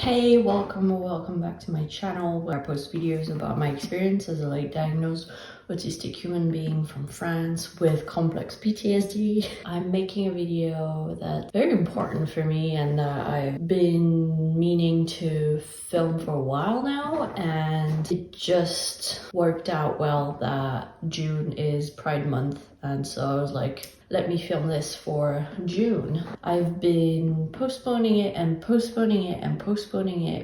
Hey, welcome back to my channel where I post videos about my experience as a late diagnosed autistic human being from France with complex PTSD. I'm making a video that's very important for me and that I've been meaning to film for a while now, and it just worked out well that June is Pride Month, and so I was like, let me film this for June. I've been postponing it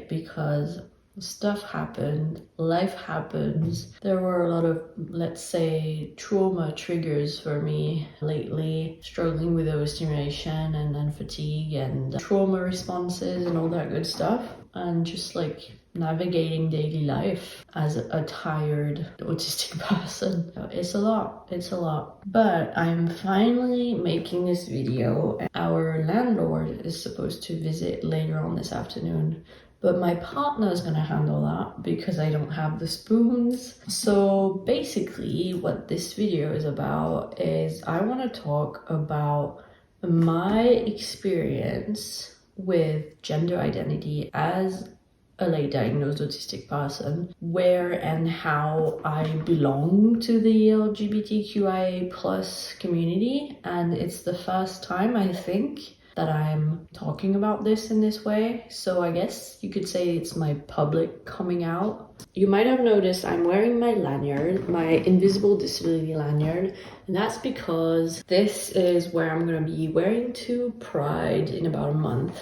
because stuff happened, life happens. There were a lot of, let's say, trauma triggers for me lately, struggling with overstimulation and fatigue and trauma responses and all that good stuff, and just like navigating daily life as a tired autistic person. It's a lot, but I'm finally making this video. Our landlord is supposed to visit later on this afternoon, but my partner is gonna handle that because I don't have the spoons. So basically what this video is about is I want to talk about my experience with gender identity as a late diagnosed autistic person, where and how I belong to the LGBTQIA plus community. And it's the first time, I think, that I'm talking about this in this way. So I guess you could say it's my public coming out. You might have noticed I'm wearing my lanyard, my invisible disability lanyard, and that's because this is where I'm gonna be wearing to Pride in about a month.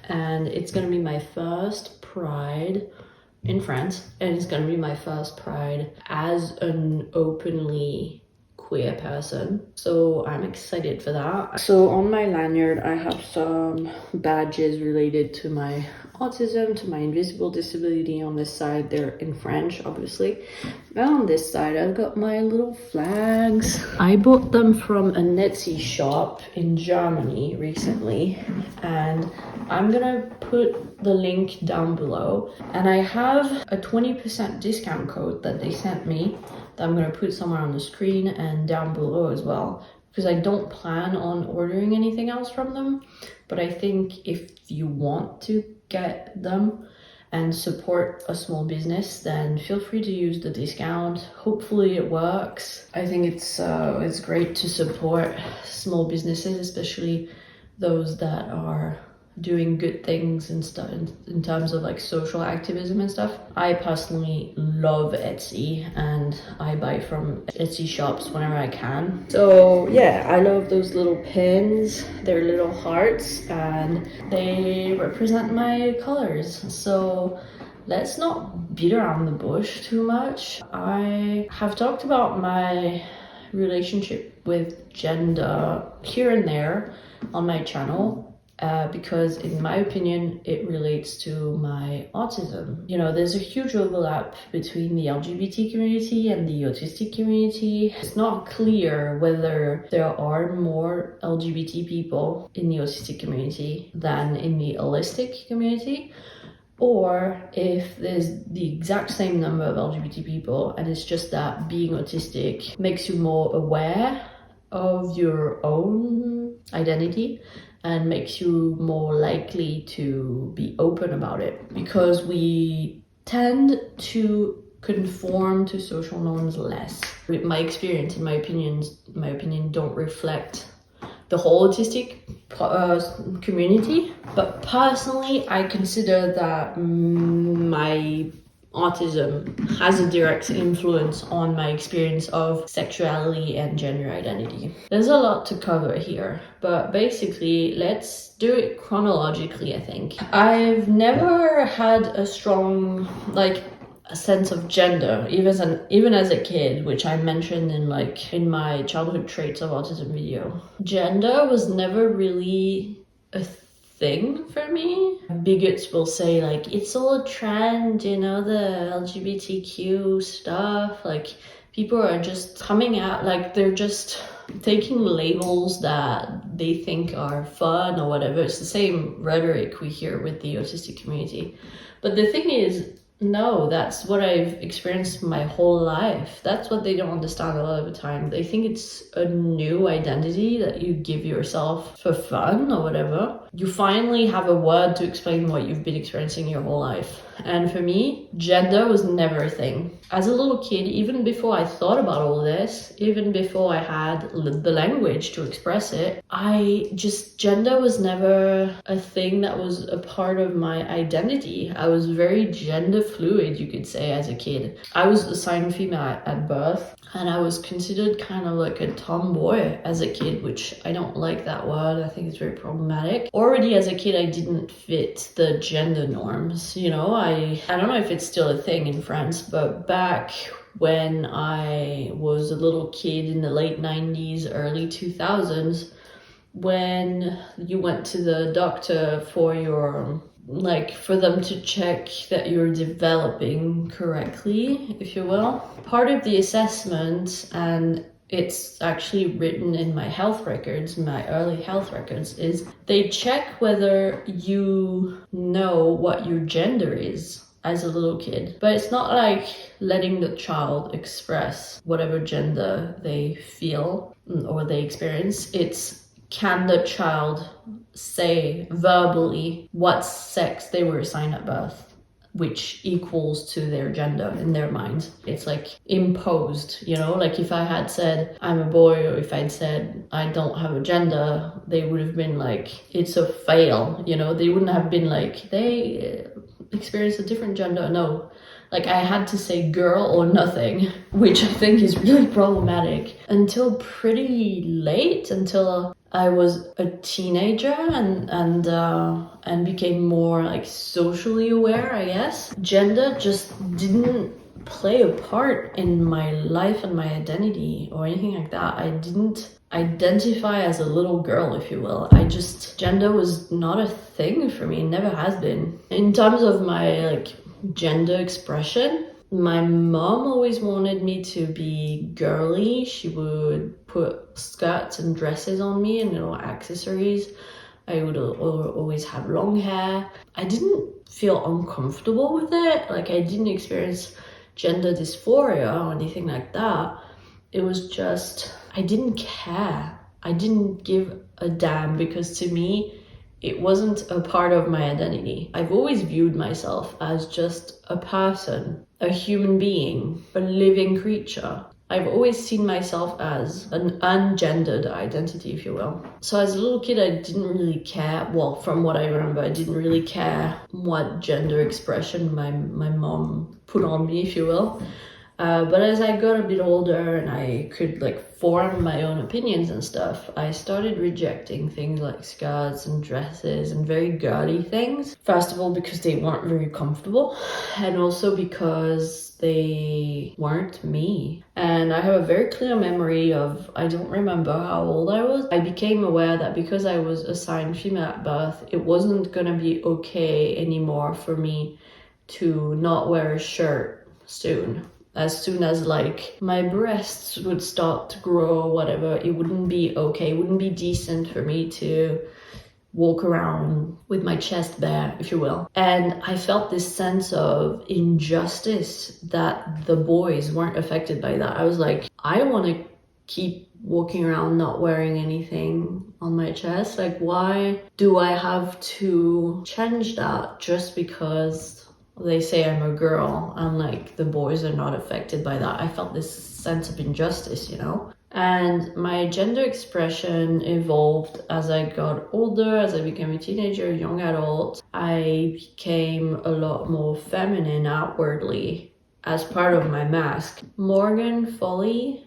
And it's gonna be my first Pride in France, and it's gonna be my first Pride as an openly queer person, so I'm excited for that. So on my lanyard I have some badges related to my autism, to my invisible disability. On this side they're in French, obviously, and on this side I've got my little flags. I bought them from a Etsy shop in Germany recently, and I'm gonna put the link down below, and I have a 20% discount code that they sent me that I'm gonna put somewhere on the screen and down below as well, because I don't plan on ordering anything else from them. But I think if you want to get them and support a small business, then feel free to use the discount. Hopefully it works. I think it's great to support small businesses, especially those that are doing good things and stuff in terms of like social activism and stuff. I personally love Etsy and I buy from Etsy shops whenever I can. So yeah, I love those little pins. They're little hearts and they represent my colors. So let's not beat around the bush too much. I have talked about my relationship with gender here and there on my channel, because in my opinion it relates to my autism. You know, there's a huge overlap between the LGBT community and the autistic community. It's not clear whether there are more LGBT people in the autistic community than in the holistic community, or if there's the exact same number of LGBT people and it's just that being autistic makes you more aware of your own identity and makes you more likely to be open about it, because we tend to conform to social norms less. My experience and my opinion don't reflect the whole autistic community, but personally I consider that my autism has a direct influence on my experience of sexuality and gender identity. There's a lot to cover here, but basically let's do it chronologically. I think I've never had a strong a sense of gender, even as a kid, which I mentioned in my childhood traits of autism video. Gender was never really a thing for me. Bigots will say like it's all a trend, you know, the LGBTQ stuff, like people are just coming out, like they're just taking labels that they think are fun or whatever. It's the same rhetoric we hear with the autistic community. But the thing is, no, that's what I've experienced my whole life. That's what they don't understand a lot of the time. They think it's a new identity that you give yourself for fun or whatever. you finally have a word to explain what you've been experiencing your whole life. And for me, gender was never a thing. As a little kid, even before I thought about all this, even before I had the language to express it, gender was never a thing that was a part of my identity. I was very gender fluid, you could say, as a kid. I was assigned female at birth, and I was considered kind of like a tomboy as a kid, which I don't like that word. I think it's very problematic. Already as a kid, I didn't fit the gender norms, you know. I don't know if it's still a thing in France, but back when I was a little kid in the late 90s, early 2000s, when you went to the doctor for for them to check that you're developing correctly, if you will. Part of the assessment, and it's actually written in my health records, my early health records, is they check whether you know what your gender is as a little kid. But it's not like letting the child express whatever gender they feel or they experience. It's, can the child say verbally what sex they were assigned at birth, which equals to their gender in their mind. It's like imposed, you know, like if I had said I'm a boy, or if I'd said I don't have a gender, they would have been like, it's a fail, you know. They wouldn't have been like, they experience a different gender. No, like I had to say girl or nothing, which I think is really problematic until pretty late, until I was a teenager and became more like socially aware, I guess. Gender just didn't play a part in my life and my identity or anything like that. I didn't identify as a little girl, if you will. Gender was not a thing for me, never has been. In terms of my like gender expression, my mom always wanted me to be girly. She would put skirts and dresses on me and little accessories. I would always have long hair. I didn't feel uncomfortable with it. Like I didn't experience gender dysphoria or anything like that. It was just, I didn't care. I didn't give a damn, because to me, it wasn't a part of my identity. I've always viewed myself as just a person, a human being, a living creature. I've always seen myself as an ungendered identity, if you will. So as a little kid, I didn't really care. Well, from what I remember, I didn't really care what gender expression my mom put on me, if you will. But as I got a bit older and I could like form my own opinions and stuff, I started rejecting things like skirts and dresses and very girly things. First of all, because they weren't very comfortable, and also because they weren't me. And I have a very clear memory of, I don't remember how old I was. I became aware that because I was assigned female at birth, it wasn't gonna be okay anymore for me to not wear a shirt soon. As soon as like my breasts would start to grow or whatever, it wouldn't be okay. It wouldn't be decent for me to walk around with my chest bare, if you will. And I felt this sense of injustice that the boys weren't affected by that. I was like, I want to keep walking around not wearing anything on my chest. Like, why do I have to change that just because they say I'm a girl and like the boys are not affected by that? I felt this sense of injustice, you know? And my gender expression evolved as I got older, as I became a teenager, young adult. I became a lot more feminine outwardly as part of my mask. Morgan Foley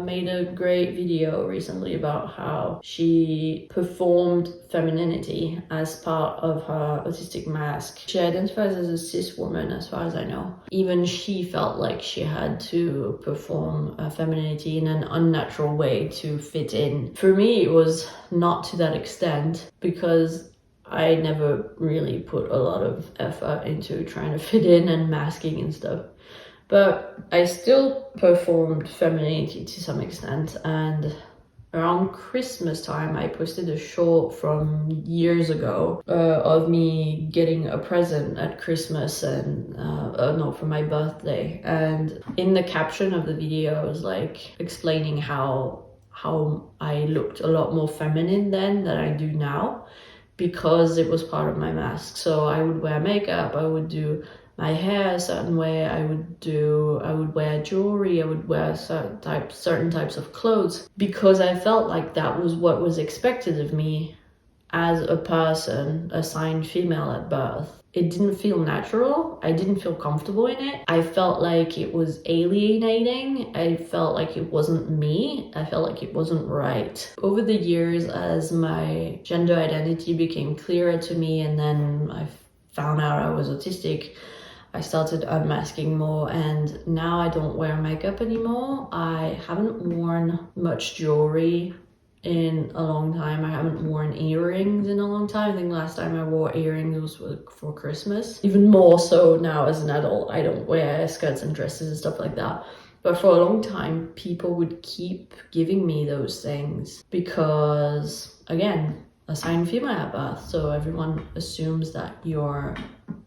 made a great video recently about how she performed femininity as part of her autistic mask. She identifies as a cis woman, as far as I know. Even she felt like she had to perform femininity in an unnatural way to fit in. For me, it was not to that extent, because I never really put a lot of effort into trying to fit in and masking and stuff. But I still performed femininity to some extent, and around Christmas time I posted a short from years ago of me getting a present at Christmas and for my birthday, and in the caption of the video I was like explaining how I looked a lot more feminine then than I do now, because it was part of my mask. So I would wear makeup, I would do my hair a certain way, I would wear jewelry, I would wear certain types of clothes, because I felt like that was what was expected of me as a person assigned female at birth. It didn't feel natural. I didn't feel comfortable in it. I felt like it was alienating. I felt like it wasn't me. I felt like it wasn't right. Over the years, as my gender identity became clearer to me, and then I found out I was autistic, I started unmasking more, and now I don't wear makeup anymore. I haven't worn much jewelry in a long time. I haven't worn earrings in a long time. I think last time I wore earrings was for Christmas. Even more so now as an adult, I don't wear skirts and dresses and stuff like that. But for a long time, people would keep giving me those things because, again, assigned female at birth, so everyone assumes that you're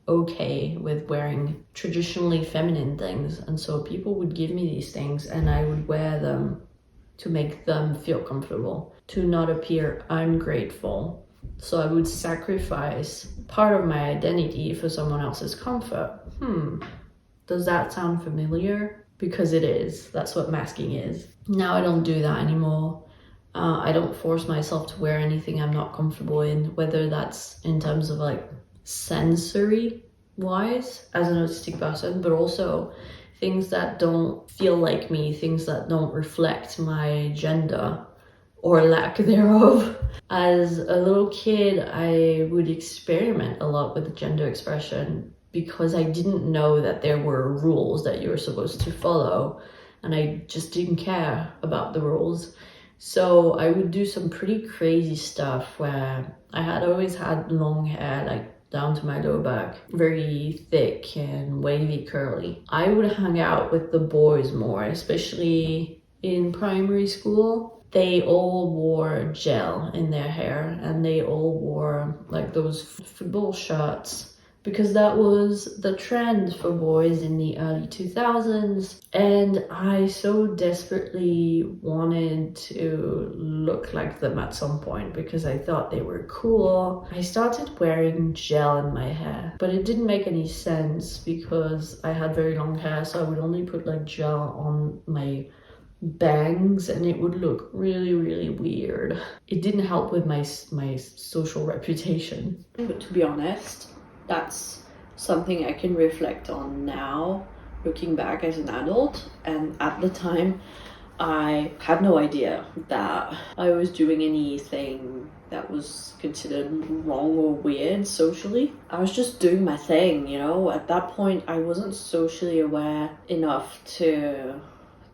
okay with wearing traditionally feminine things, and so people would give me these things and I would wear them to make them feel comfortable, to not appear ungrateful. So I would sacrifice part of my identity for someone else's comfort. Does that sound familiar? Because it is. That's what masking is. Now I don't do that anymore. I don't force myself to wear anything I'm not comfortable in, whether that's in terms of like sensory wise as an autistic person, but also things that don't feel like me, things that don't reflect my gender or lack thereof. As a little kid, I would experiment a lot with gender expression because I didn't know that there were rules that you were supposed to follow, and I just didn't care about the rules. So I would do some pretty crazy stuff where I had always had long hair, like down to my lower back, very thick and wavy curly. I would hang out with the boys more, especially in primary school. They all wore gel in their hair and they all wore like those football shirts because that was the trend for boys in the early 2000s. And I so desperately wanted to look like them at some point because I thought they were cool. I started wearing gel in my hair, but it didn't make any sense because I had very long hair, so I would only put like gel on my bangs and it would look really, really weird. It didn't help with my social reputation. But to be honest, that's something I can reflect on now, looking back as an adult. And at the time, I had no idea that I was doing anything that was considered wrong or weird socially. I was just doing my thing, you know? At that point, I wasn't socially aware enough to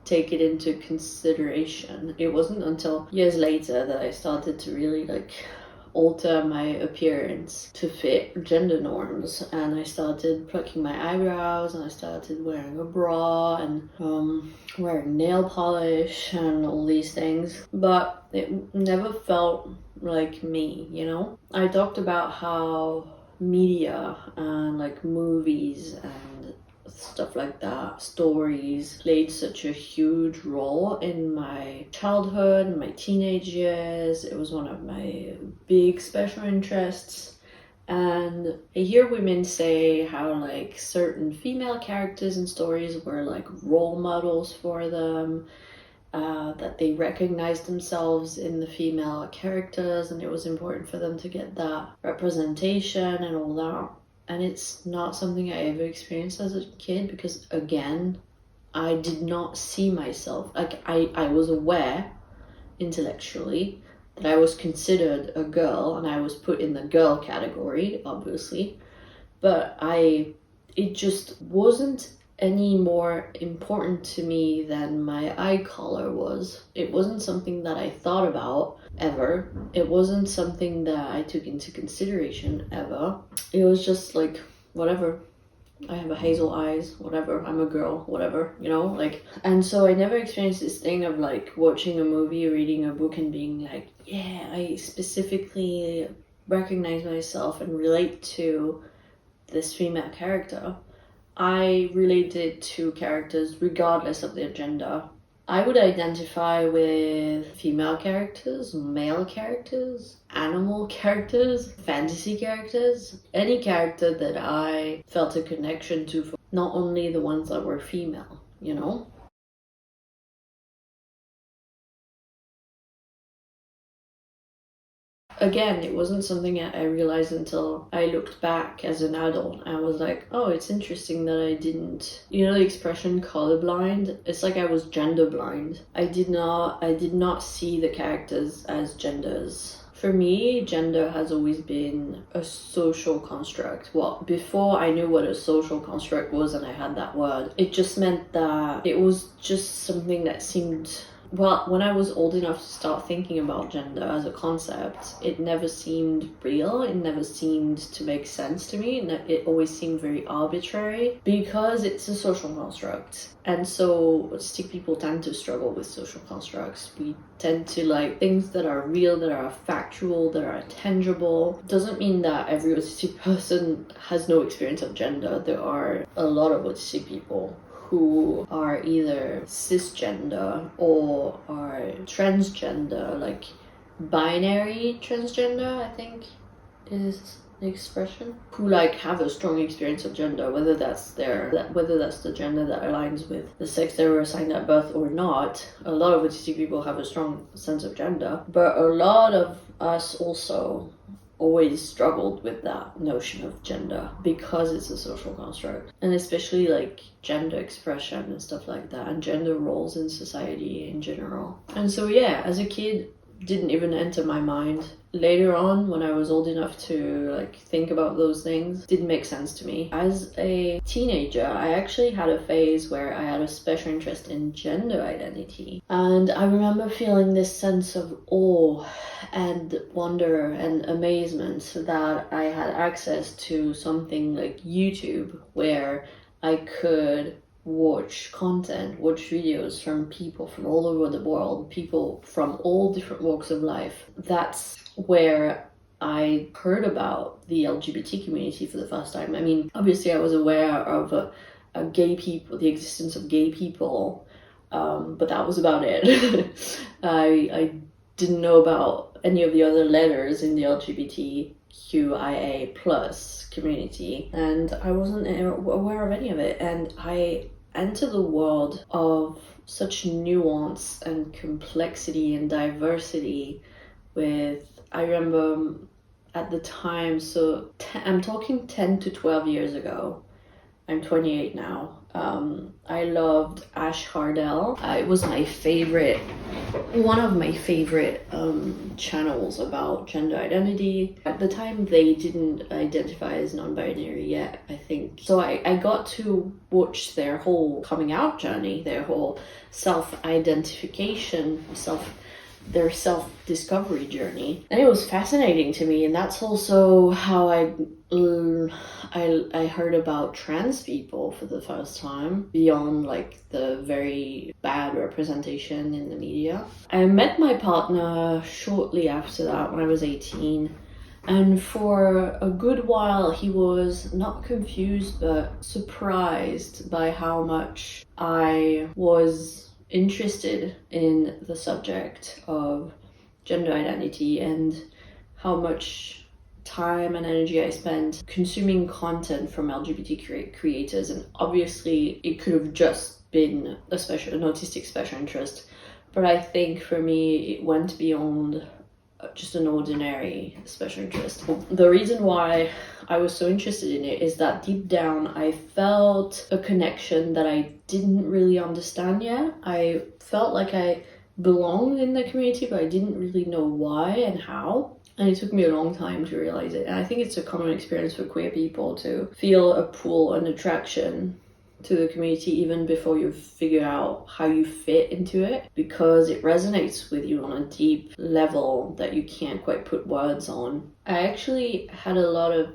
take it into consideration. It wasn't until years later that I started to really alter my appearance to fit gender norms, and I started plucking my eyebrows and I started wearing a bra and wearing nail polish and all these things, but it never felt like me, you know? I talked about how media and movies and stuff like that, stories, played such a huge role in my childhood, my teenage years. It was one of my big special interests. And I hear women say how certain female characters in stories were role models for them, that they recognized themselves in the female characters and it was important for them to get that representation and all that. And it's not something I ever experienced as a kid because, again, I did not see myself. I was aware intellectually that I was considered a girl and I was put in the girl category, obviously. But it just wasn't any more important to me than my eye color was. It wasn't something that I thought about ever. It wasn't something that I took into consideration ever. It was just whatever. I have hazel eyes, whatever. I'm a girl, whatever, you know? And so I never experienced this thing of watching a movie, reading a book and being yeah, I specifically recognize myself and relate to this female character. I related to characters regardless of their gender. I would identify with female characters, male characters, animal characters, fantasy characters, any character that I felt a connection to, not only the ones that were female, you know? Again, it wasn't something I realized until I looked back as an adult. I was like, oh, it's interesting that I didn't, you know, the expression colorblind? It's like I was gender blind. I did not see the characters as genders. For me, gender has always been a social construct. Well, before I knew what a social construct was and I had that word, it just meant that it was just something that seemed, well, when I was old enough to start thinking about gender as a concept, it never seemed real. It never seemed to make sense to me. It always seemed very arbitrary because it's a social construct. And so autistic people tend to struggle with social constructs. We tend to like things that are real, that are factual, that are tangible. Doesn't mean that every autistic person has no experience of gender. There are a lot of autistic people who are either cisgender or are transgender, like binary transgender, I think is the expression, who like have a strong experience of gender, whether that's the gender that aligns with the sex they were assigned at birth or not. A lot of autistic people have a strong sense of gender, but a lot of us also always struggled with that notion of gender because it's a social construct, and especially like gender expression and stuff like that, and gender roles in society in general. And so yeah, as a kid, didn't even enter my mind. Later on, when I was old enough to like think about those things, didn't make sense to me. As a teenager, I actually had a phase where I had a special interest in gender identity, and I remember feeling this sense of awe and wonder and amazement that I had access to something like YouTube, where I could watch videos from people from all over the world, people from all different walks of life. That's where I heard about the LGBT community for the first time. I mean, obviously I was aware of gay people, the existence of gay people, but that was about it. I didn't know about any of the other letters in the LGBTQIA plus community, and I wasn't aware of any of it. And I entered the world of such nuance and complexity and diversity with, I remember at the time, so I'm talking 10 to 12 years ago. I'm 28 now. I loved Ash Hardell. It was my favorite, one of my favorite channels about gender identity. At the time, they didn't identify as non-binary yet, I think. So I got to watch their whole coming out journey, their whole self-identification, their self-discovery journey, and it was fascinating to me. And that's also how I heard about trans people for the first time, beyond like the very bad representation in the media. I met my partner shortly after that, when I was 18, and for a good while he was not confused but surprised by how much I was interested in the subject of gender identity and how much time and energy I spent consuming content from LGBT creators. And obviously it could have just been an autistic special interest, but I think for me it went beyond just an ordinary special interest. The reason why I was so interested in it is that deep down I felt a connection that I didn't really understand yet. I felt like I belonged in the community, but I didn't really know why and how. And it took me a long time to realize it. And I think it's a common experience for queer people to feel a pull, an attraction to the community even before you figure out how you fit into it, because it resonates with you on a deep level that you can't quite put words on. I actually had a lot of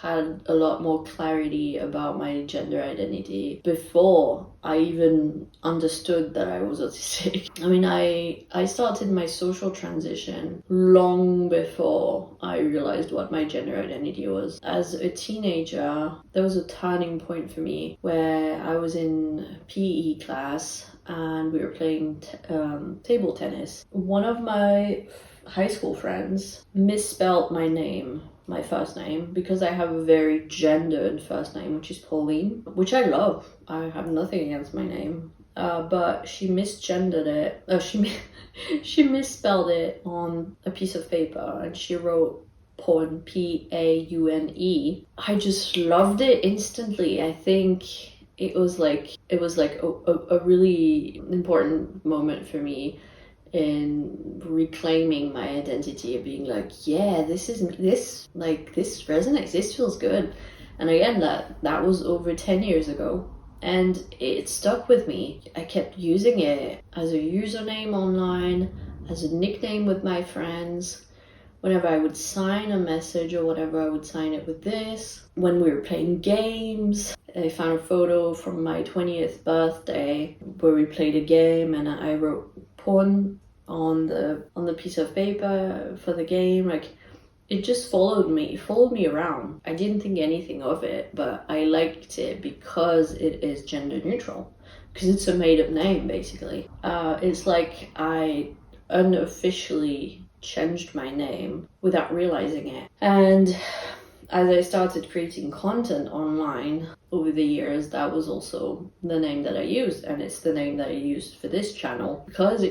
had a lot more clarity about my gender identity before I even understood that I was autistic. I mean, I started my social transition long before I realized what my gender identity was. As a teenager, there was a turning point for me where I was in PE class and we were playing table tennis. One of my high school friends misspelled my name, my first name, because I have a very gendered first name, which is Pauline, which I love. I have nothing against my name. But she misgendered it. She misspelled it on a piece of paper, and she wrote Paune, Paune. I just loved it instantly. I think it was like a really important moment for me in reclaiming my identity of being like, yeah, this resonates, this feels good. And again, that was over 10 years ago, and it stuck with me. I kept using it as a username online, as a nickname with my friends. Whenever I would sign a message or whatever, I would sign it with this. When we were playing games, I found a photo from my 20th birthday where we played a game, and I wrote porn on the piece of paper for the game. Like, it just followed me around. I didn't think anything of it, but I liked it because it is gender neutral, because it's a made-up name basically. It's like I unofficially changed my name without realizing it. And as I started creating content online over the years, that was also the name that I used, and it's the name that I used for this channel because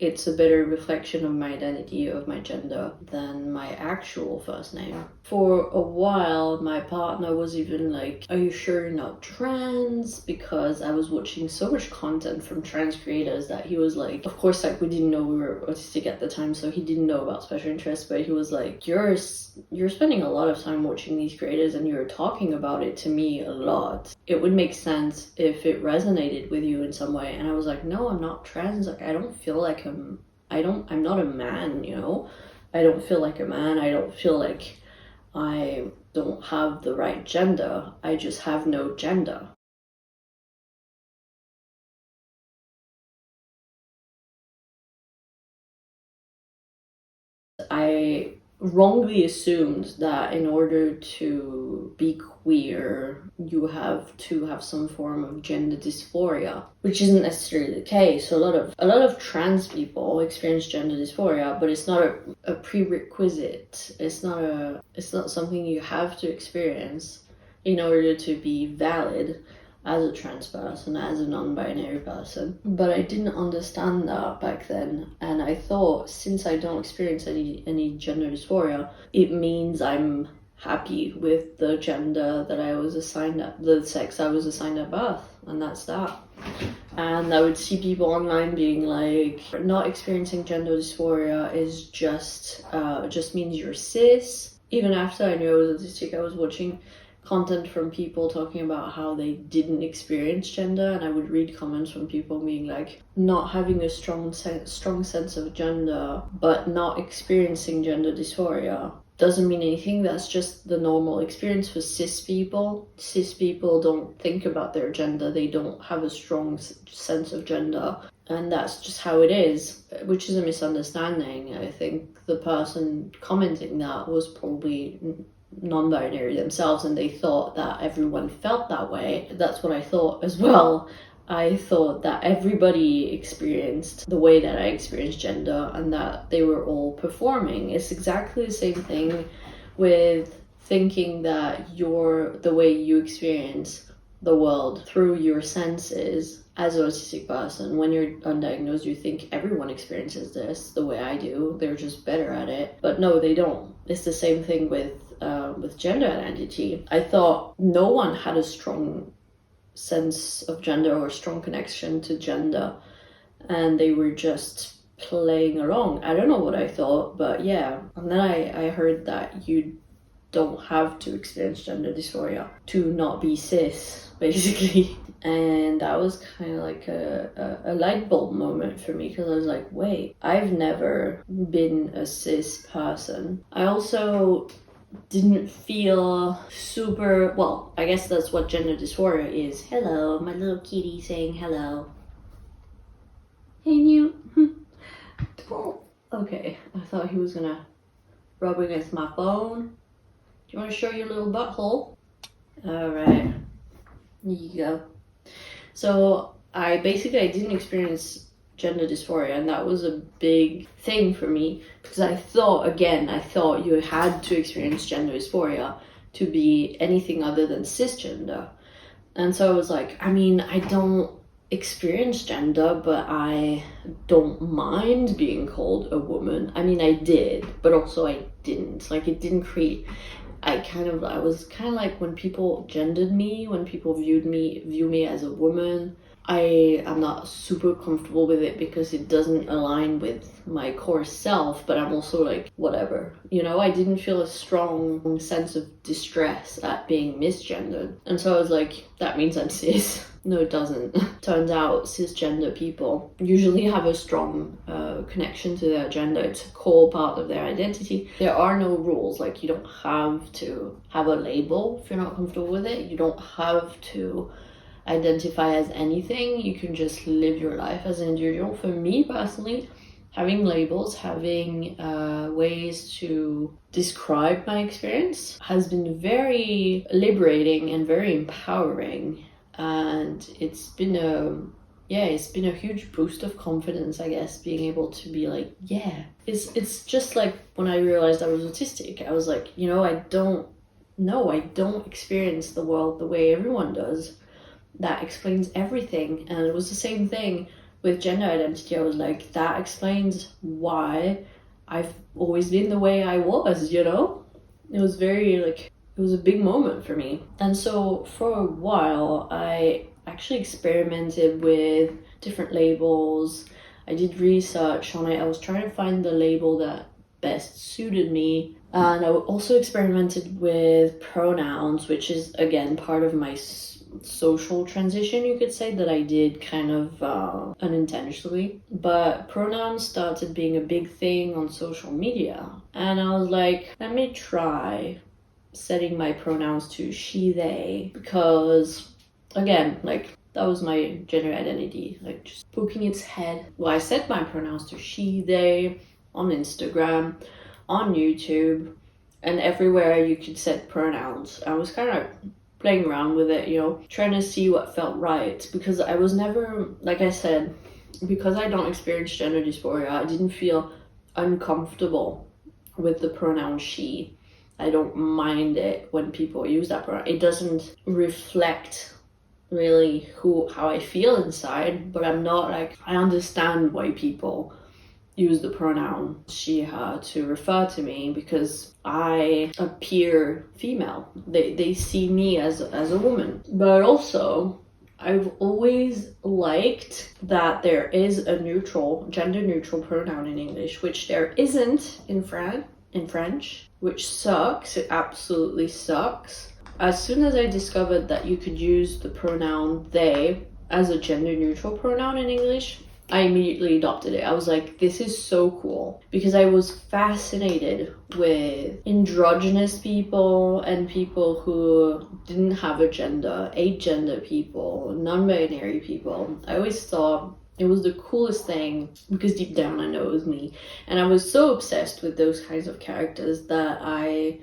it's a better reflection of my identity, of my gender, than my actual first name. For a while, my partner was even like, are you sure you're not trans? Because I was watching so much content from trans creators that he was like, of course, like, we didn't know we were autistic at the time, so he didn't know about special interests, but he was like, you're spending a lot of time watching these creators and you're talking about it to me a lot. It would make sense if it resonated with you in some way. And I was like, no, I'm not trans. Like, I don't feel like I'm not a man, you know? I don't feel like a man. I don't feel like I don't have the right gender. I just have no gender. I wrongly assumed that in order to be queer, you have to have some form of gender dysphoria, which isn't necessarily the case. So a lot of trans people experience gender dysphoria, but it's not a prerequisite. It's not something you have to experience in order to be valid as a trans person, as a non-binary person. But I didn't understand that back then, and I thought, since I don't experience any gender dysphoria, it means I'm happy with the gender that I was assigned at, the sex I was assigned at birth, and that's that. And I would see people online being like, not experiencing gender dysphoria is just means you're cis. Even after I knew I was autistic, I was watching content from people talking about how they didn't experience gender, and I would read comments from people being like, not having a strong sense of gender but not experiencing gender dysphoria doesn't mean anything. That's just the normal experience for cis people. Cis people don't think about their gender, they don't have a strong sense of gender, and that's just how it is, which is a misunderstanding. I think the person commenting that was probably non-binary themselves, and they thought that everyone felt that way. That's what I thought as well. I thought that everybody experienced the way that I experienced gender, and that they were all performing. It's exactly the same thing with thinking that the way you experience the world through your senses as an autistic person. When you're undiagnosed, you think everyone experiences this the way I do. They're just better at it. But no, they don't. It's the same thing with gender identity. I thought no one had a strong sense of gender or strong connection to gender, and they were just playing along. I don't know what I thought, but yeah. And then I heard that you don't have to experience gender dysphoria to not be cis, basically. And that was kind of like a light bulb moment for me, because I was like, wait, I've never been a cis person. I also didn't feel super, well, I guess that's what gender dysphoria is. Hello, my little kitty saying hello. Hey, you. Okay, I thought he was gonna rub against my phone. Do you want to show your little butthole? Alright, here you go. So I didn't experience gender dysphoria, and that was a big thing for me because I thought you had to experience gender dysphoria to be anything other than cisgender. And so I was like, I mean, I don't experience gender, but I don't mind being called a woman. I mean, I did, but also I didn't. Like, it didn't create, I was kind of like when people gendered me, when people view me as a woman, I am not super comfortable with it because it doesn't align with my core self, but I'm also like, whatever. You know, I didn't feel a strong sense of distress at being misgendered. And so I was like, that means I'm cis. No, it doesn't. Turns out cisgender people usually have a strong connection to their gender. It's a core part of their identity. There are no rules. Like, you don't have to have a label if you're not comfortable with it. You don't have to identify as anything. You can just live your life as an individual. For me personally, having labels, having ways to describe my experience has been very liberating and very empowering. And it's been a huge boost of confidence, I guess, being able to be like, yeah. It's just like when I realized I was autistic, I was like, you know, I don't experience the world the way everyone does. That explains everything. And it was the same thing with gender identity. I was like, that explains why I've always been the way I was, you know? It was it was a big moment for me. And so for a while, I actually experimented with different labels. I did research on it. I was trying to find the label that best suited me. And I also experimented with pronouns, which is, again, part of my social transition, you could say, that I did kind of unintentionally. But pronouns started being a big thing on social media. And I was like, let me try setting my pronouns to she, they, because again, like, that was my gender identity, like just poking its head. Well, I set my pronouns to she, they on Instagram, on YouTube, and everywhere you could set pronouns. I was kind of playing around with it, you know, trying to see what felt right, because I was never, like I said, because I don't experience gender dysphoria, I didn't feel uncomfortable with the pronoun she. I don't mind it when people use that pronoun. It doesn't reflect really how I feel inside, but I'm not like, I understand why people use the pronoun she, her to refer to me, because I appear female. They see me as a woman. But also, I've always liked that there is a gender neutral pronoun in English, which there isn't in French, which sucks. It absolutely sucks. As soon as I discovered that you could use the pronoun they as a gender neutral pronoun in English, I immediately adopted it. I was like, this is so cool, because I was fascinated with androgynous people and people who didn't have a gender, agender people, non-binary people. I always thought it was the coolest thing, because deep down I know it was me. And I was so obsessed with those kinds of characters that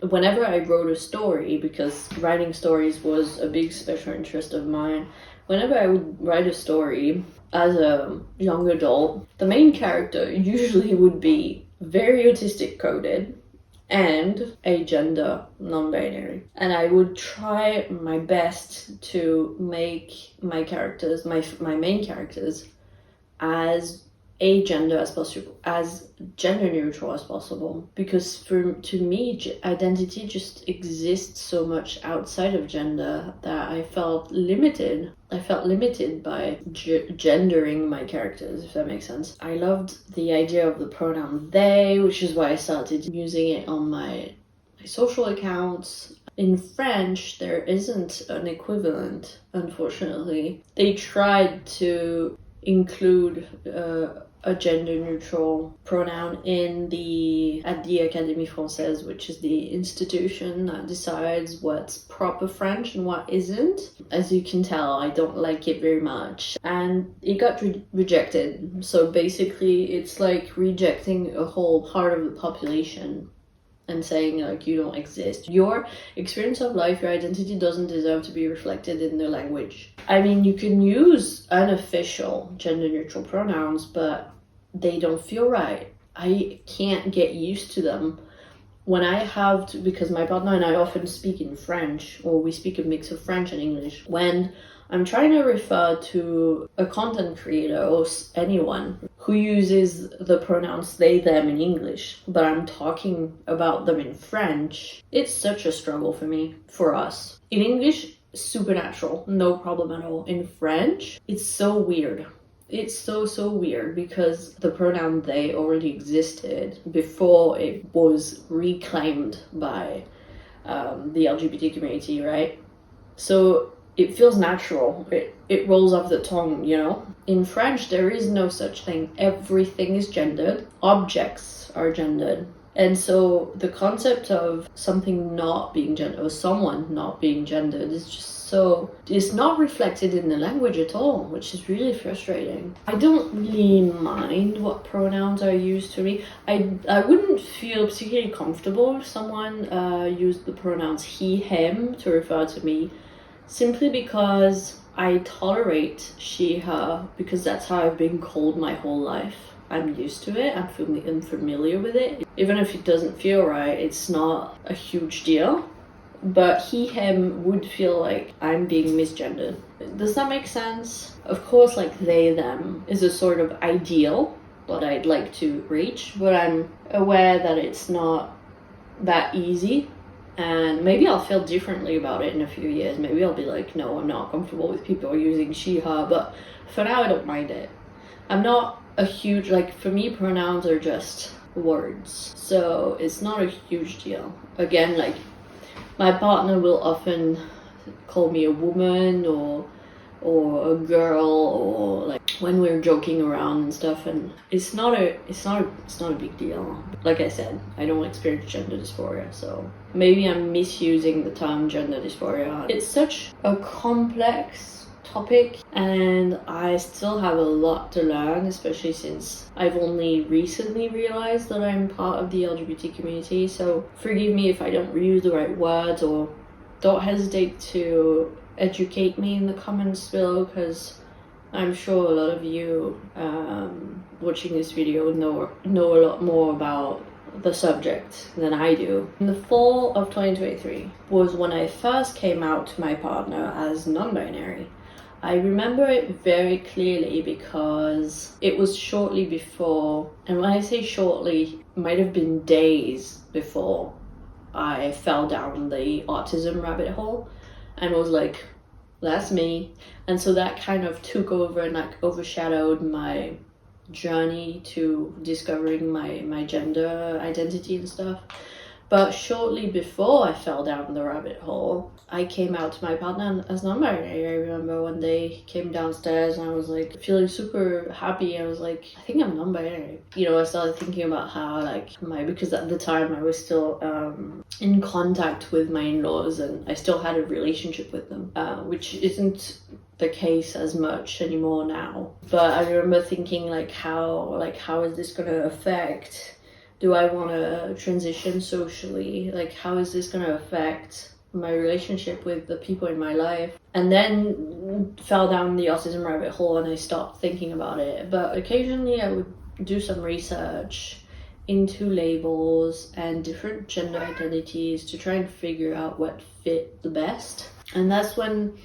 whenever I wrote a story, because writing stories was a big special interest of mine, whenever I would write a story as a young adult, the main character usually would be very autistic coded and agender, non-binary. And I would try my best to make my characters, my main characters, as agender as possible, as gender neutral as possible, because to me, identity just exists so much outside of gender that I felt limited. I felt limited by gendering my characters, if that makes sense. I loved the idea of the pronoun they, which is why I started using it on my social accounts. In French, there isn't an equivalent, unfortunately. They tried to include a gender neutral pronoun at the Académie Française, which is the institution that decides what's proper French and what isn't. As you can tell, I don't like it very much, and it got rejected. So basically it's like rejecting a whole part of the population and saying like you don't exist. Your experience of life, your identity doesn't deserve to be reflected in the language. I mean, you can use unofficial gender neutral pronouns, but they don't feel right. I can't get used to them when I have to, because my partner and I often speak in French, or we speak a mix of French and English. When I'm trying to refer to a content creator or anyone who uses the pronouns they, them in English, but I'm talking about them in French, it's such a struggle for us. In English, supernatural, no problem at all. In French, it's so weird. It's so weird because the pronoun they already existed before it was reclaimed by the LGBT community, right? So it feels natural. It rolls off the tongue, you know? In French, there is no such thing. Everything is gendered. Objects are gendered. And so the concept of something not being gendered, or someone not being gendered, is just it's not reflected in the language at all, which is really frustrating. I don't really mind what pronouns are used to me. I wouldn't feel particularly comfortable if someone used the pronouns he, him to refer to me, simply because I tolerate she, her, because that's how I've been called my whole life. I'm used to it, I'm familiar with it. Even if it doesn't feel right, it's not a huge deal. But he, him would feel like I'm being misgendered. Does that make sense? Of course, like they, them is a sort of ideal that I'd like to reach, but I'm aware that it's not that easy. And maybe I'll feel differently about it in a few years. Maybe I'll be like, no, I'm not comfortable with people using she, her, but for now I don't mind it. I'm not a huge, like, for me pronouns are just words, so it's not a huge deal. Again, like, my partner will often call me a woman or a girl, or like when we're joking around and stuff, and it's not a big deal. Like I said, I don't experience gender dysphoria, so maybe I'm misusing the term gender dysphoria. It's such a complex topic, and I still have a lot to learn, especially since I've only recently realized that I'm part of the LGBT community. So forgive me if I don't use the right words, or don't hesitate to educate me in the comments below, because I'm sure a lot of you watching this video know a lot more about the subject than I do. In the fall of 2023 was when I first came out to my partner as non-binary. I remember it very clearly because it was shortly before, and when I say shortly, it might have been days before I fell down the autism rabbit hole and was like, that's me. And so that kind of took over and like overshadowed my journey to discovering my gender identity and stuff. But shortly before I fell down the rabbit hole, I came out to my partner as non-binary. I remember one day he came downstairs and I was like feeling super happy. I was like, I think I'm non-binary. You know, I started thinking about how because at the time I was still in contact with my in-laws and I still had a relationship with them, which isn't the case as much anymore now. But I remember thinking how is this gonna affect, do I want to transition socially? Like, how is this going to affect my relationship with the people in my life? And then fell down the autism rabbit hole and I stopped thinking about it. But occasionally I would do some research into labels and different gender identities to try and figure out what fit the best. And that's when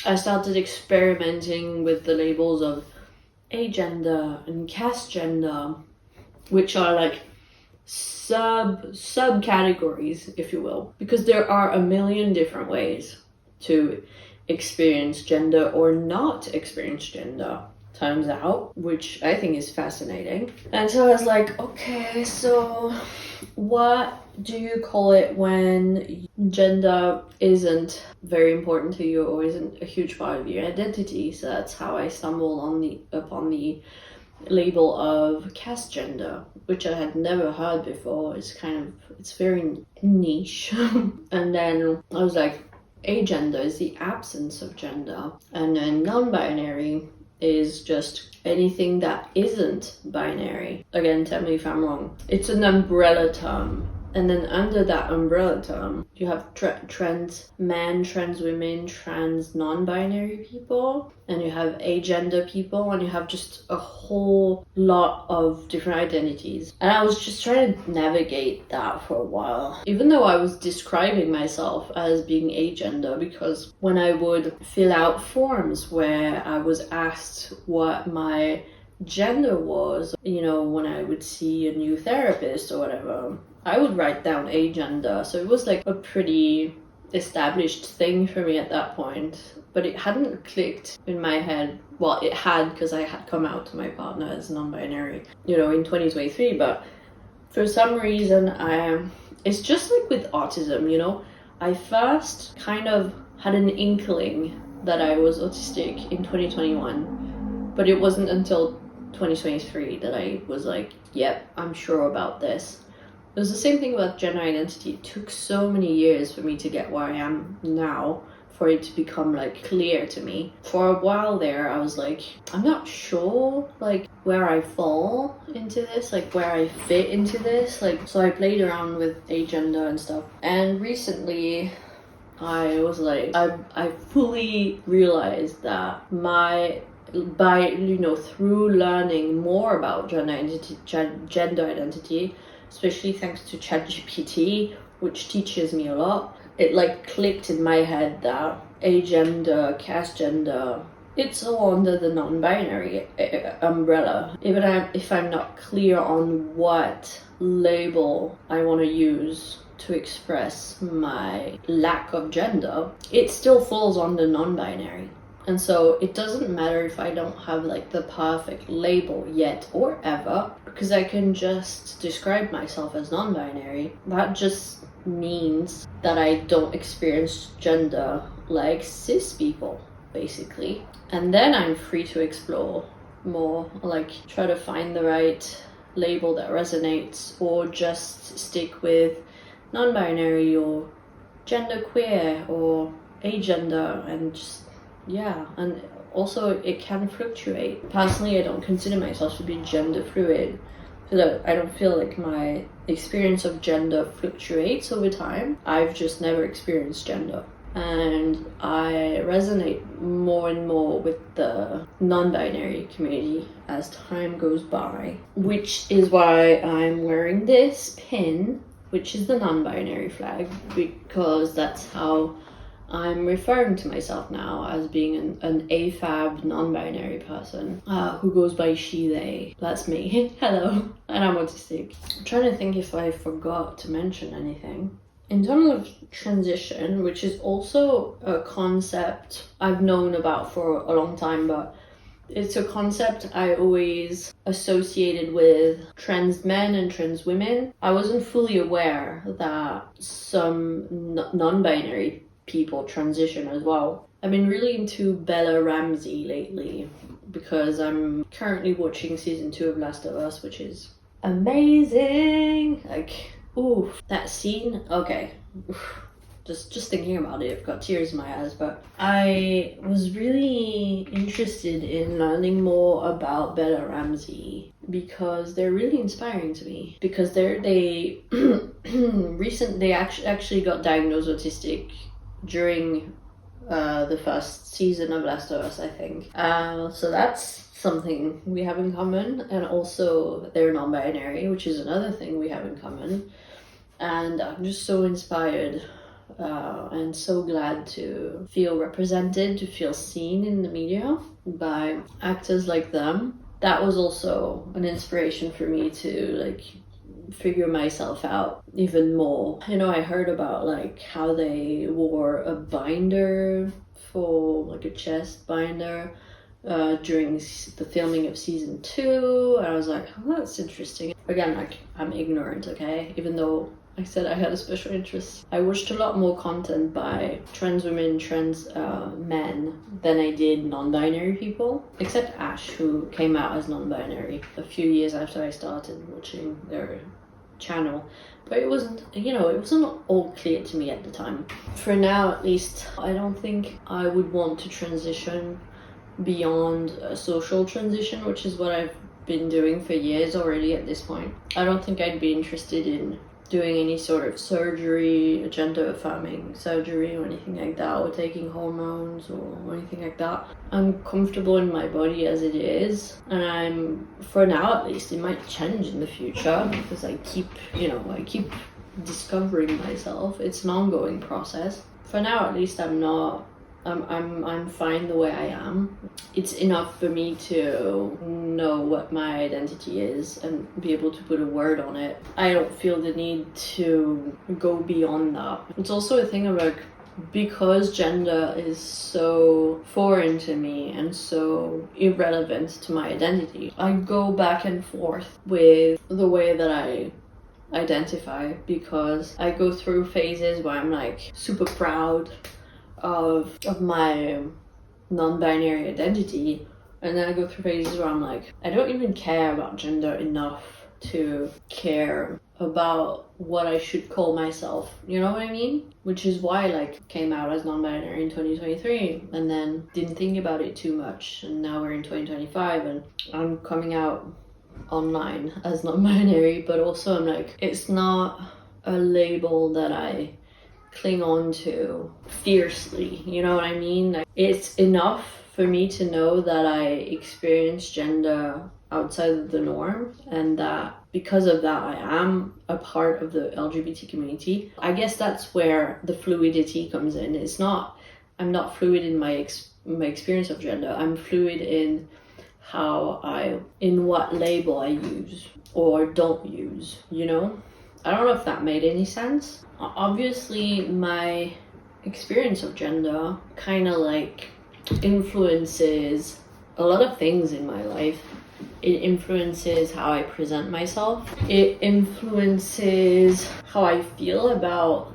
I started experimenting with the labels of agender and cassgender, which are like subcategories, if you will, because there are a million different ways to experience gender or not experience gender, turns out, which I think is fascinating. And so I was like, okay, so what do you call it when gender isn't very important to you or isn't a huge part of your identity? So that's how I stumbled upon the label of cassgender, which I had never heard before. It's very niche. And then I was like, agender is the absence of gender, and then non-binary is just anything that isn't binary. Again, tell me if I'm wrong. It's an umbrella term. And then under that umbrella term, you have trans men, trans women, trans non-binary people, and you have agender people, and you have just a whole lot of different identities. And I was just trying to navigate that for a while, even though I was describing myself as being agender, because when I would fill out forms where I was asked what my gender was, you know, when I would see a new therapist or whatever, I would write down agender. So it was like a pretty established thing for me at that point, but it hadn't clicked in my head. Well, it had, because I had come out to my partner as non-binary, you know, in 2023, but for some reason it's just like with autism, you know, I first kind of had an inkling that I was autistic in 2021, but it wasn't until 2023 that I was like, yep, I'm sure about this. It was the same thing about gender identity. It took so many years for me to get where I am now, for it to become like clear to me. For a while there, I was like, I'm not sure like where I fall into this, like where I fit into this. Like, so I played around with agender and stuff. And recently I was like, I fully realized that through learning more about gender identity, especially thanks to ChatGPT, which teaches me a lot, it like clicked in my head that agender, cassgender, it's all under the non-binary umbrella. Even if I'm not clear on what label I want to use to express my lack of gender, it still falls under non-binary. And so it doesn't matter if I don't have like the perfect label yet or ever, because I can just describe myself as non-binary. That just means that I don't experience gender like cis people, basically. And then I'm free to explore more, like try to find the right label that resonates, or just stick with non-binary or genderqueer or agender, and just and also it can fluctuate. Personally, I don't consider myself to be gender fluid, so I don't feel like my experience of gender fluctuates over time. I've just never experienced gender, and I resonate more and more with the non-binary community as time goes by, which is why I'm wearing this pin, which is the non-binary flag, because that's how I'm referring to myself now, as being an AFAB non-binary person who goes by she, they. That's me. Hello. And I'm autistic. I'm trying to think if I forgot to mention anything. In terms of transition, which is also a concept I've known about for a long time, but it's a concept I always associated with trans men and trans women. I wasn't fully aware that some non-binary people transition as well. I've been really into Bella Ramsey lately, because I'm currently watching season 2 of Last of Us, which is amazing. Like, ooh, that scene, okay. Just thinking about it, I've got tears in my eyes. But I was really interested in learning more about Bella Ramsey, because they're really inspiring to me. Because they recently actually got diagnosed autistic during the first season of Last of Us, I think. So that's something we have in common, and also they're non-binary, which is another thing we have in common. And I'm just so inspired and so glad to feel represented, to feel seen in the media by actors like them. That was also an inspiration for me to like figure myself out even more. You know, I heard about like how they wore a binder, for like a chest binder, during the filming of season 2, and I was like, oh, that's interesting. Again, like, I'm ignorant, okay, even though I said I had a special interest. I watched a lot more content by trans women, trans men than I did non-binary people, except Ash, who came out as non-binary a few years after I started watching their channel. But it wasn't, it wasn't all clear to me at the time. For now, at least, I don't think I would want to transition beyond a social transition, which is what I've been doing for years already at this point. I don't think I'd be interested in doing any sort of surgery, gender affirming surgery or anything like that, or taking hormones or anything like that. I'm comfortable in my body as it is, and for now at least, it might change in the future because I keep discovering myself. It's an ongoing process. For now at least, I'm fine the way I am. It's enough for me to know what my identity is and be able to put a word on it. I don't feel the need to go beyond that. It's also a thing of like, because gender is so foreign to me and so irrelevant to my identity, I go back and forth with the way that I identify, because I go through phases where I'm like super proud of my non-binary identity, and then I go through phases where I'm like, I don't even care about gender enough to care about what I should call myself, you know what I mean? Which is why I came out as non-binary in 2023 and then didn't think about it too much, and now we're in 2025 and I'm coming out online as non-binary, but also I'm like, it's not a label that I cling on to fiercely, you know what I mean? Like, it's enough for me to know that I experience gender outside of the norm, and that because of that I am a part of the LGBT community. I guess that's where the fluidity comes in. I'm not fluid in my experience of gender. I'm fluid in in what label I use or don't use, you know? I don't know if that made any sense. Obviously, my experience of gender kind of influences a lot of things in my life. It influences how I present myself. It influences how I feel about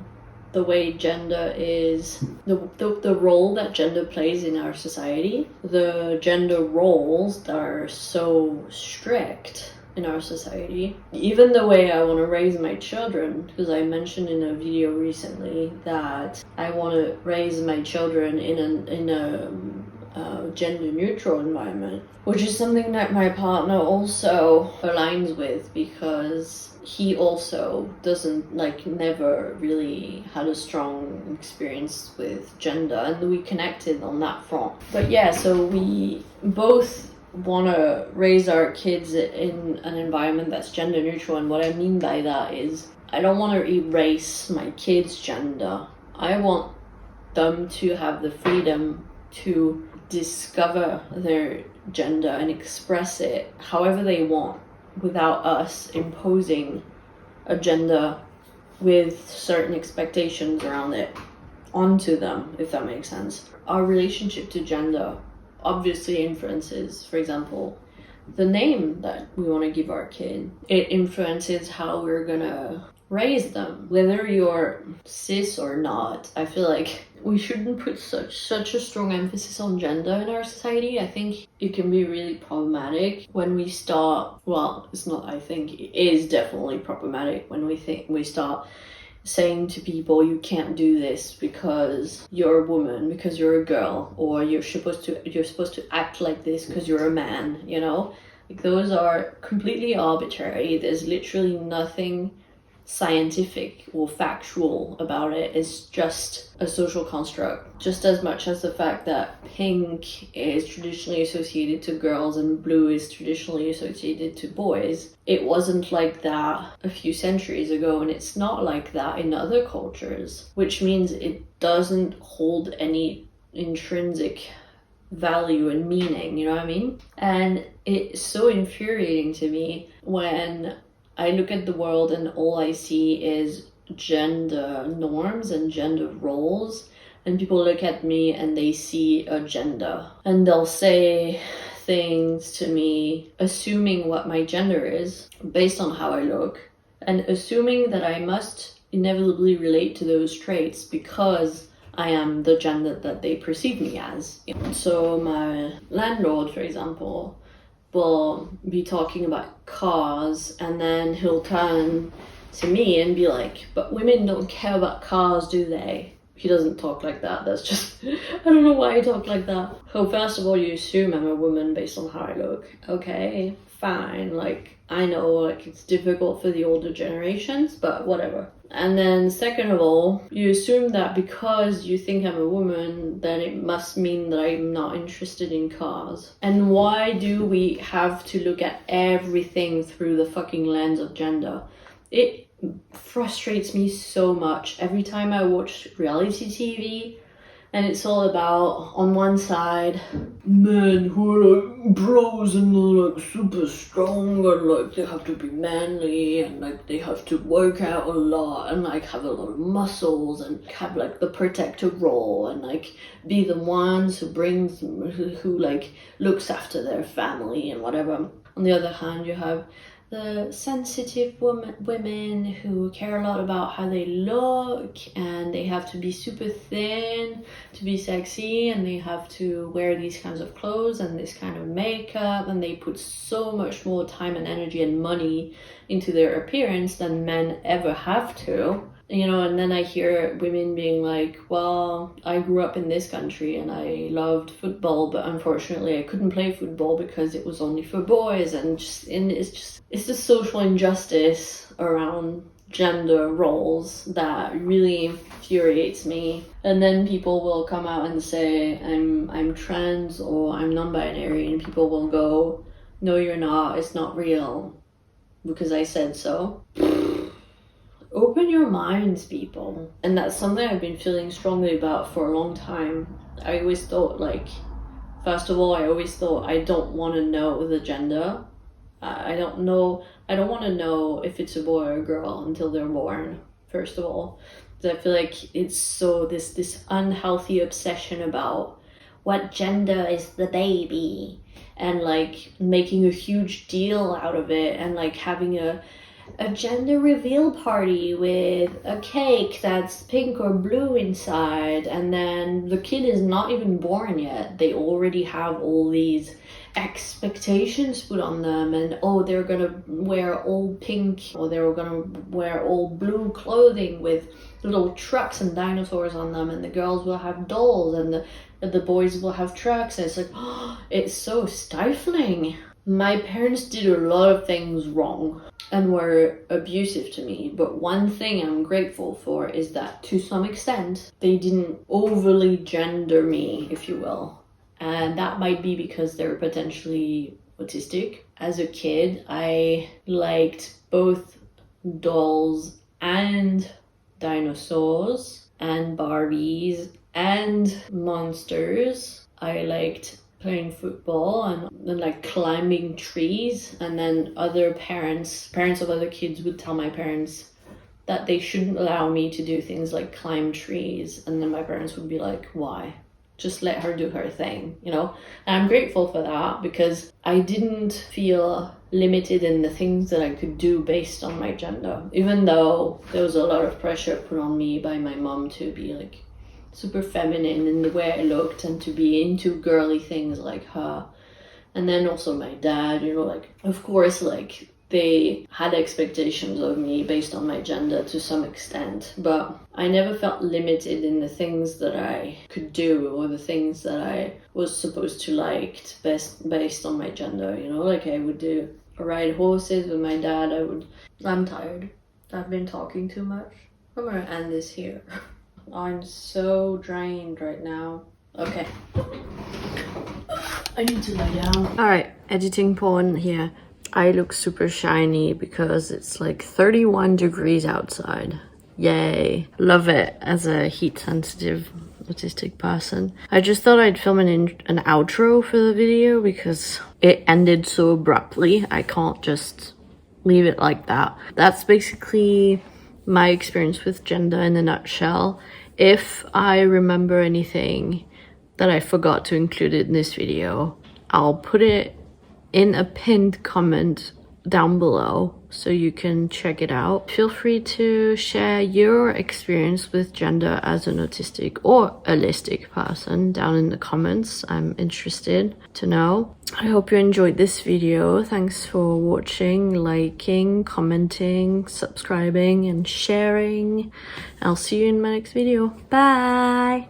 the way gender is, the role that gender plays in our society. The gender roles that are so strict in our society. Even the way I want to raise my children, because I mentioned in a video recently that I want to raise my children in a gender neutral environment, which is something that my partner also aligns with, because he also never really had a strong experience with gender, and we connected on that front. But yeah, so we both want to raise our kids in an environment that's gender neutral, and what I mean by that is I don't want to erase my kids' gender. I want them to have the freedom to discover their gender and express it however they want, without us imposing a gender with certain expectations around it onto them, if that makes sense. Our relationship to gender obviously influences, for example, the name that we want to give our kid. It influences how we're gonna raise them, whether you're cis or not. I feel like we shouldn't put such a strong emphasis on gender in our society. I think it can be really problematic when we start, well, it's not, I think it is definitely problematic when we start saying to people, you can't do this because you're a woman, because you're a girl, or you're supposed to act like this because you're a man, you know? Like, those are completely arbitrary. There's literally nothing scientific or factual about it. It's just a social construct, just as much as the fact that pink is traditionally associated to girls and blue is traditionally associated to boys. It wasn't like that a few centuries ago, and it's not like that in other cultures, which means it doesn't hold any intrinsic value and meaning, you know what I mean? And it's so infuriating to me when I look at the world and all I see is gender norms and gender roles, and people look at me and they see a gender, and they'll say things to me assuming what my gender is based on how I look, and assuming that I must inevitably relate to those traits because I am the gender that they perceive me as. So my landlord, for example, will be talking about cars, and then he'll turn to me and be like, but women don't care about cars, do they? He doesn't talk like that. That's just, I don't know why he talks like that. So first of all, you assume I'm a woman based on how I look. Okay, fine. Like, I know, like, it's difficult for the older generations, but whatever. And then second of all, you assume that because you think I'm a woman, then it must mean that I'm not interested in cars. And why do we have to look at everything through the fucking lens of gender? It frustrates me so much every time I watch reality TV, and it's all about, on one side, men who are like bros and they're like super strong and like they have to be manly and like they have to work out a lot and like have a lot of muscles and have like the protector role and like be the ones who like looks after their family and whatever. On the other hand, you have the sensitive women who care a lot about how they look, and they have to be super thin to be sexy, and they have to wear these kinds of clothes and this kind of makeup, and they put so much more time and energy and money into their appearance than men ever have to. You know, and then I hear women being like, well, I grew up in this country and I loved football, but unfortunately I couldn't play football because it was only for boys. And it's the social injustice around gender roles that really infuriates me. And then people will come out and say, I'm trans or I'm non-binary, and people will go, no, you're not, it's not real, because I said so. Open your minds, people. And that's something I've been feeling strongly about for a long time. I always thought, like, first of all, I always thought I don't want to know the gender. I don't want to know if it's a boy or a girl until they're born, first of all. Because I feel like it's so this unhealthy obsession about what gender is the baby, and like making a huge deal out of it, and like having a gender reveal party with a cake that's pink or blue inside, and then the kid is not even born yet. They already have all these expectations put on them, and oh, they're gonna wear all pink, or they're gonna wear all blue clothing with little trucks and dinosaurs on them, and the girls will have dolls and the boys will have trucks, and it's like, oh, it's so stifling. My parents did a lot of things wrong and were abusive to me, but one thing I'm grateful for is that to some extent they didn't overly gender me, if you will. And that might be because they're potentially autistic. As a kid, I liked both dolls and dinosaurs and Barbies and monsters. I liked playing football and like climbing trees, and then other parents of other kids would tell my parents that they shouldn't allow me to do things like climb trees, and then my parents would be like, why? Just let her do her thing, you know? And I'm grateful for that, because I didn't feel limited in the things that I could do based on my gender, even though there was a lot of pressure put on me by my mom to be like super feminine in the way I looked and to be into girly things like her. And then also my dad, you know, like, of course, like, they had expectations of me based on my gender to some extent, but I never felt limited in the things that I could do or the things that I was supposed to like based on my gender, you know? Like, I would ride horses with my dad. I'm tired. I've been talking too much. I'm gonna end this here. I'm so drained right now. Okay. I need to lie down. Alright, editing porn here. I look super shiny because it's like 31 degrees outside. Yay. Love it as a heat-sensitive autistic person. I just thought I'd film an outro for the video because it ended so abruptly. I can't just leave it like that. That's basically my experience with gender in a nutshell. If I remember anything that I forgot to include in this video, I'll put it in a pinned comment down below so you can check it out. Feel free to share your experience with gender as an autistic or holistic person down in the comments. I'm interested to know. I hope you enjoyed this video. Thanks for watching, liking, commenting, subscribing and sharing. I'll see you in my next video. Bye!